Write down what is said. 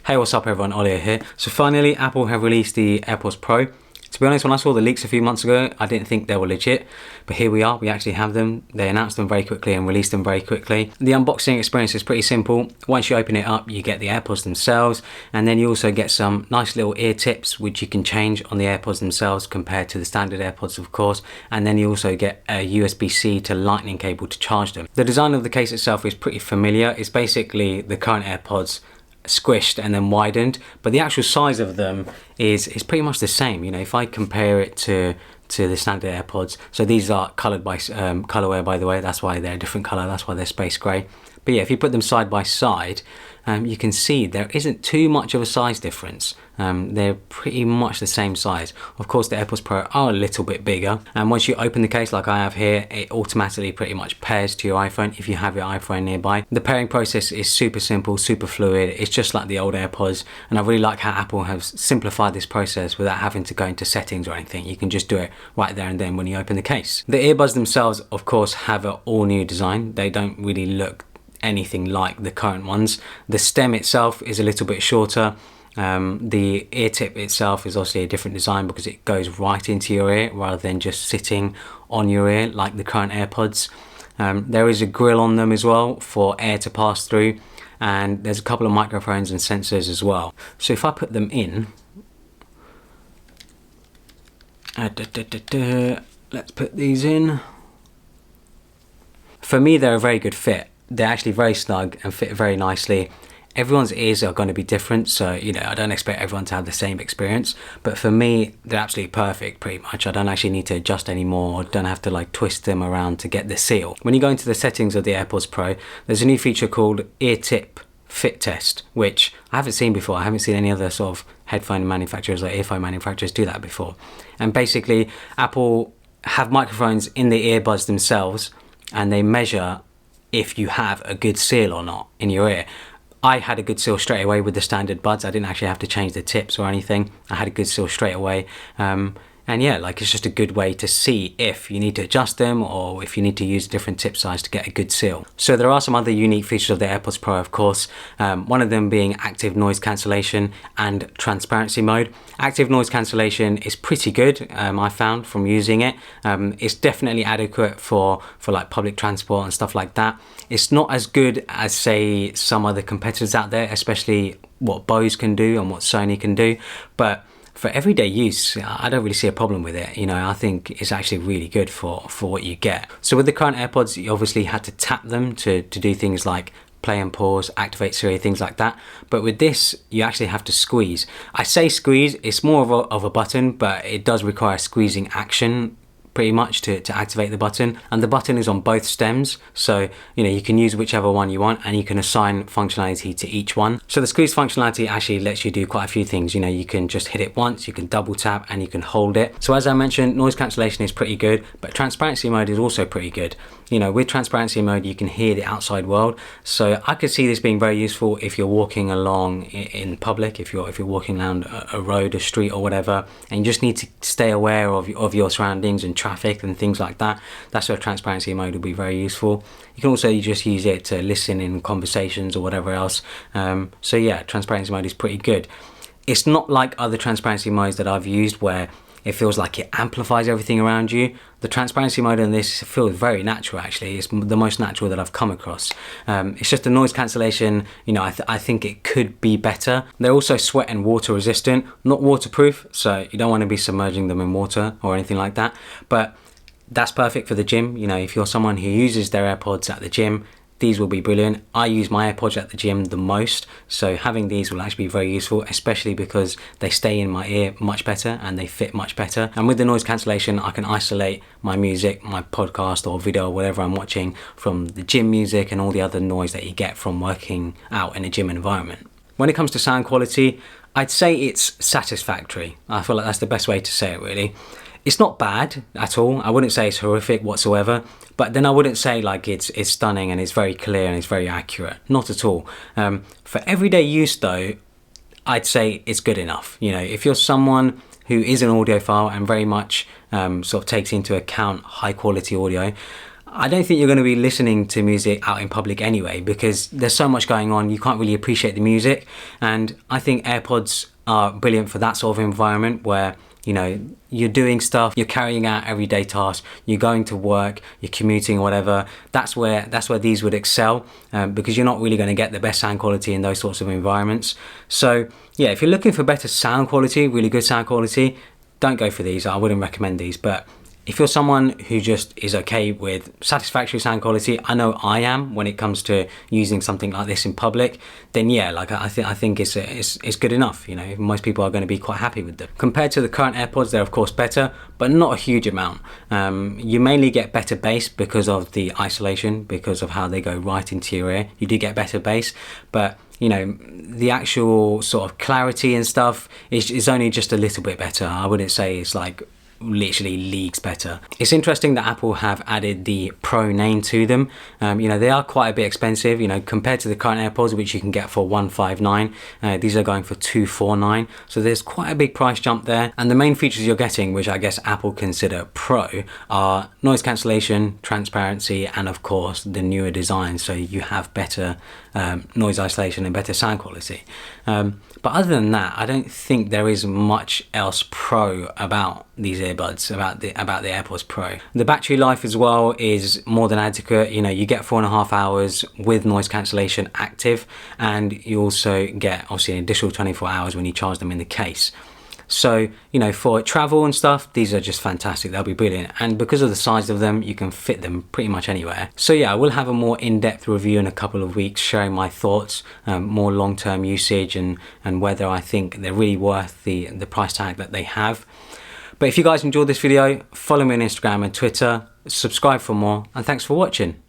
Hey, what's up everyone, Ollie here. So finally, Apple have released the AirPods Pro. To be honest, when I saw the leaks a few months ago, I didn't think they were legit, but here we are, we actually have them. They announced them very quickly and released them very quickly. The unboxing experience is pretty simple. Once you open it up, you get the AirPods themselves, and then you also get some nice little ear tips, which you can change on the AirPods themselves compared to the standard AirPods, of course. And then you also get a USB-C to Lightning cable to charge them. The design of the case itself is pretty familiar. It's basically the current AirPods squished and then widened, but the actual size of them is pretty much the same. You know, if I compare it to the standard AirPods, so these are colored by colorway, by the way, that's why they're a different color, that's why they're space gray. But yeah, if you put them side by side, you can see there isn't too much of a size difference. They're pretty much the same size. Of course, the AirPods Pro are a little bit bigger, and once you open the case like I have here, it automatically pretty much pairs to your iPhone if you have your iPhone nearby. The pairing process is super simple, super fluid. It's just like the old AirPods, and I really like how Apple has simplified this process without having to go into settings or anything. You can just do it right there and then when you open the case. The earbuds themselves, of course, have an all new design. They don't really look anything like the current ones. The stem itself is a little bit shorter. The ear tip itself is obviously a different design because it goes right into your ear rather than just sitting on your ear like the current AirPods. There is a grill on them as well for air to pass through, and there's a couple of microphones and sensors as well. So if I put them in, let's put these in. For me, they're a very good fit. They're actually very snug and fit very nicely. Everyone's ears are going to be different, so you know, I don't expect everyone to have the same experience, but for me they're absolutely perfect pretty much. I don't actually need to adjust anymore, or don't have to like twist them around to get the seal. When you go into the settings of the AirPods Pro, there's a new feature called ear tip fit test, which I haven't seen before. I haven't seen any other sort of headphone manufacturers or earphone manufacturers do that before. And basically Apple have microphones in the earbuds themselves, and they measure if you have a good seal or not in your ear. I had a good seal straight away with the standard buds. I didn't actually have to change the tips or anything. I had a good seal straight away. And yeah, like it's just a good way to see if you need to adjust them or if you need to use a different tip size to get a good seal. So there are some other unique features of the AirPods Pro, of course. One of them being active noise cancellation and transparency mode. Active noise cancellation is pretty good, I found from using it. It's definitely adequate for like public transport and stuff like that. It's not as good as, say, some other competitors out there, especially what Bose can do and what Sony can do. But for everyday use, I don't really see a problem with it. You know, I think it's actually really good for what you get. So with the current AirPods, you obviously had to tap them to do things like play and pause, activate Siri, things like that. But with this, you actually have to squeeze. I say squeeze, it's more of a button, but it does require squeezing action pretty much to activate the button, and the button is on both stems, so you know, you can use whichever one you want and you can assign functionality to each one. So the squeeze functionality actually lets you do quite a few things. You know, you can just hit it once, you can double tap, and you can hold it. So as I mentioned, noise cancellation is pretty good, but transparency mode is also pretty good. You know, with transparency mode, you can hear the outside world. So I could see this being very useful if you're walking along in public, if you're walking down a road, a street or whatever, and you just need to stay aware of your surroundings and traffic and things like that. That's where transparency mode will be very useful. You can also just use it to listen in conversations or whatever else. So yeah, transparency mode is pretty good. It's not like other transparency modes that I've used where it feels like it amplifies everything around you. The transparency mode in this feels very natural, actually. It's the most natural that I've come across. It's just the noise cancellation, you know, I think it could be better. They're also sweat and water resistant, not waterproof, so you don't want to be submerging them in water or anything like that. But that's perfect for the gym. You know, if you're someone who uses their AirPods at the gym, these will be brilliant. I use my AirPods at the gym the most, so having these will actually be very useful, especially because they stay in my ear much better and they fit much better. And with the noise cancellation, I can isolate my music, my podcast or video or whatever I'm watching from the gym music and all the other noise that you get from working out in a gym environment. When it comes to sound quality, I'd say it's satisfactory. I feel like that's the best way to say it, really. It's not bad at all. I wouldn't say it's horrific whatsoever, but then I wouldn't say like it's stunning and it's very clear and it's very accurate. Not at all. For everyday use though, I'd say it's good enough. You know, if you're someone who is an audiophile and very much sort of takes into account high quality audio, I don't think you're going to be listening to music out in public anyway, because there's so much going on, you can't really appreciate the music. And I think AirPods are brilliant for that sort of environment where, you know, you're doing stuff, you're carrying out everyday tasks, you're going to work, you're commuting or whatever. That's where these would excel, because you're not really going to get the best sound quality in those sorts of environments. So yeah, if you're looking for better sound quality, really good sound quality, don't go for these. I wouldn't recommend these. But if you're someone who just is okay with satisfactory sound quality, I know I am when it comes to using something like this in public, then yeah, like I think it's good enough. You know, most people are going to be quite happy with them. Compared to the current AirPods, they're of course better, but not a huge amount. You mainly get better bass because of the isolation, because of how they go right into your ear. You do get better bass, but you know, the actual sort of clarity and stuff is only just a little bit better. I wouldn't say it's like literally leagues better. It's interesting that Apple have added the Pro name to them. You know, they are quite a bit expensive, you know, compared to the current AirPods, which you can get for $159. These are going for $249, so there's quite a big price jump there. And the main features you're getting, which I guess Apple consider Pro, are noise cancellation, transparency, and of course the newer design, so you have better noise isolation and better sound quality. But other than that, I don't think there is much else pro about these earbuds, about the AirPods Pro. The battery life as well is more than adequate. You know, you get 4.5 hours with noise cancellation active, and you also get obviously an additional 24 hours when you charge them in the case. So, you know, for travel and stuff, these are just fantastic. They'll be brilliant. And because of the size of them, you can fit them pretty much anywhere. So yeah, I will have a more in-depth review in a couple of weeks, sharing my thoughts, more long-term usage, and whether I think they're really worth the price tag that they have. But if you guys enjoyed this video, follow me on Instagram and Twitter, subscribe for more, and thanks for watching.